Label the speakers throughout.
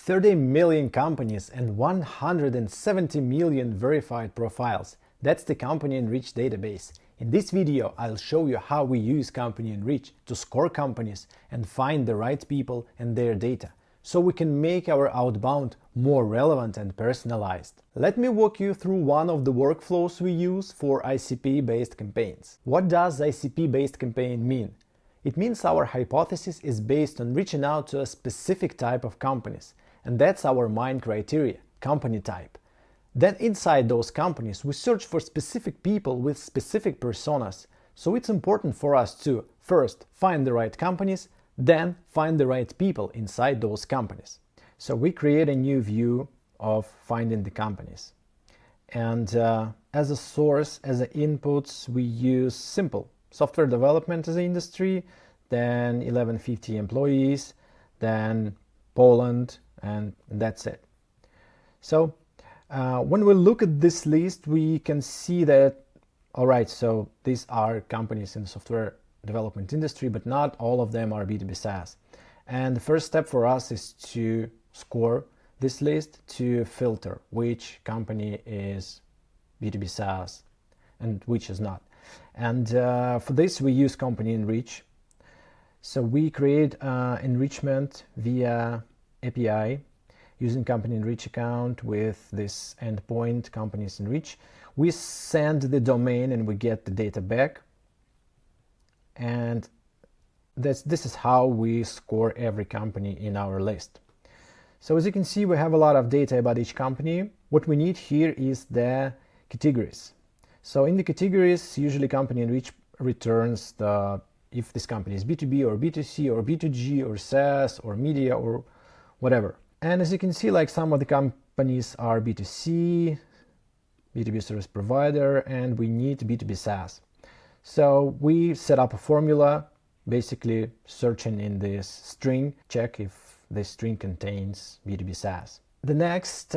Speaker 1: 30 million companies and 170 million verified profiles. That's the CompanyEnrich database. In this video, I'll show you how we use CompanyEnrich to score companies and find the right people and their data, so we can make our outbound more relevant and personalized. Let me walk you through one of the workflows we use for ICP-based campaigns. What does ICP-based campaign mean? It means our hypothesis is based on reaching out to a specific type of companies, and that's our main criteria, company type. Then inside those companies, we search for specific people with specific personas. So it's important for us to first find the right companies, then find the right people inside those companies. So we create a new view of finding the companies. And as a source, as an inputs, we use simple software development as an industry, then 1150 employees, then Poland, and that's it. So when we look at this list, we can see that, all right, so these are companies in the software development industry, but not all of them are B2B SaaS. And the first step for us is to score this list to filter which company is B2B SaaS and which is not. And for this, we use CompanyEnrich. So we create enrichment via API using CompanyEnrich account with this endpoint CompanyEnrich. We send the domain and we get the data back. And this is how we score every company in our list. So as you can see, we have a lot of data about each company. What we need here is the categories. So in the categories, usually CompanyEnrich returns if this company is B2B or B2C or B2G or SaaS or media or whatever. And as you can see, like some of the companies are B2C, B2B service provider, and we need B2B SaaS. So we set up a formula, basically searching in this string, check if this string contains B2B SaaS. The next,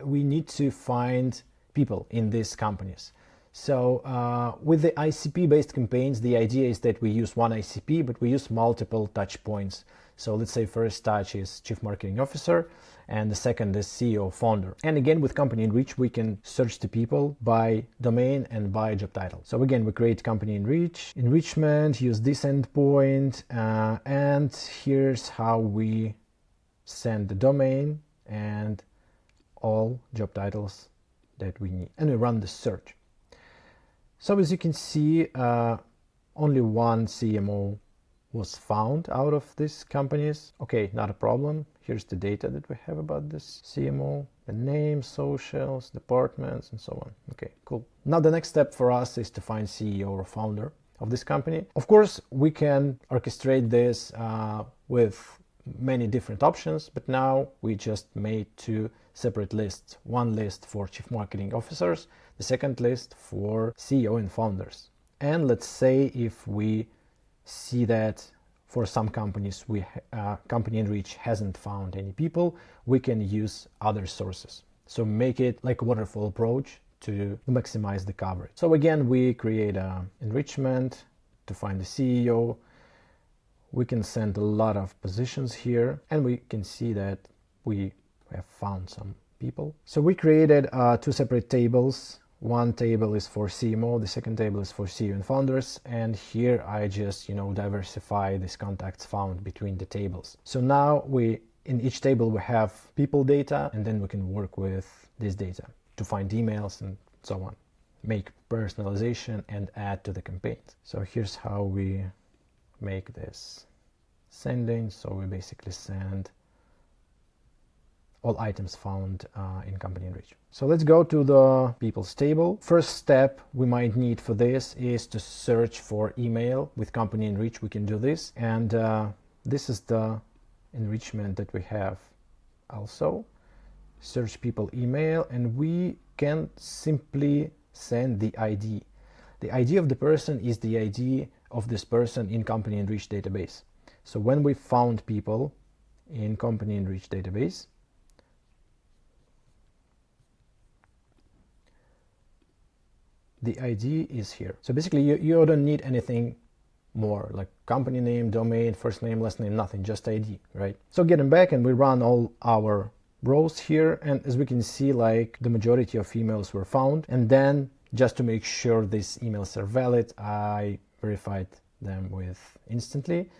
Speaker 1: we need to find people in these companies. So with the ICP-based campaigns, the idea is that we use one ICP, but we use multiple touch points. So let's say first touch is Chief Marketing Officer, and the second is CEO founder. And again, with CompanyEnrich, we can search the people by domain and by job title. So again, we create CompanyEnrich, enrichment, use this endpoint, and here's how we send the domain and all job titles that we need. And we run the search. So as you can see, only one CMO was found out of these companies. Okay, not a problem. Here's the data that we have about this CMO, the name, socials, departments, and so on. Okay, cool. Now the next step for us is to find CEO or founder of this company. Of course, we can orchestrate this with many different options, but now we just made two separate lists. One list for Chief Marketing Officers, the second list for CEO and founders. And let's say if we see that for some companies CompanyEnrich hasn't found any people, we can use other sources. So make it like a waterfall approach to maximize the coverage. So again, we create an enrichment to find the CEO. We can send a lot of positions here, and we can see that we have found some people. So we created two separate tables. One table is for CMO, the second table is for CEO and founders, and here I just, diversify these contacts found between the tables. So now in each table we have people data, and then we can work with this data to find emails and so on, make personalization and add to the campaigns. So here's how we make this sending. So we basically send all items found in CompanyEnrich. So let's go to the people's table. First step we might need for this is to search for email. With CompanyEnrich we can do this, and this is the enrichment that we have. Also search people email, and we can simply send the ID. The ID of the person is the ID of this person in CompanyEnrich database. So when we found people in CompanyEnrich database, the ID is here. So basically you don't need anything more, like company name, domain, first name, last name, nothing, just ID, right? So getting back, and we run all our rows here, and as we can see, like the majority of emails were found. And then just to make sure these emails are valid, I verified them with instantly.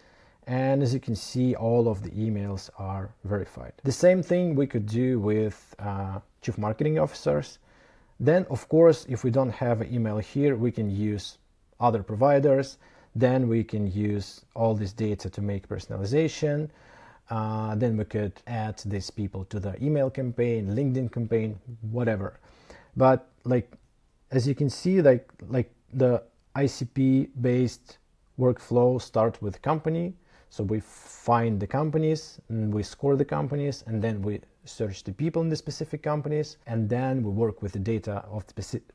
Speaker 1: And as you can see, all of the emails are verified. The same thing we could do with chief marketing officers. Then, of course, if we don't have an email here, we can use other providers. Then we can use all this data to make personalization. Then we could add these people to the email campaign, LinkedIn campaign, whatever. But like, as you can see, like the ICP-based workflow starts with company. So we find the companies and we score the companies, and then we search the people in the specific companies, and then we work with the data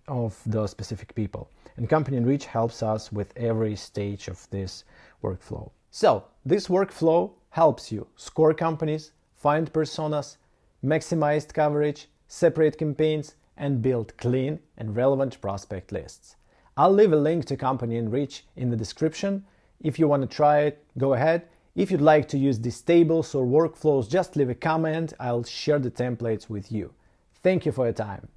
Speaker 1: of the specific people. And CompanyEnrich helps us with every stage of this workflow. So this workflow helps you score companies, find personas, maximize coverage, separate campaigns, and build clean and relevant prospect lists. I'll leave a link to CompanyEnrich in the description. If you want to try it, go ahead. If you'd like to use these tables or workflows, just leave a comment. I'll share the templates with you. Thank you for your time.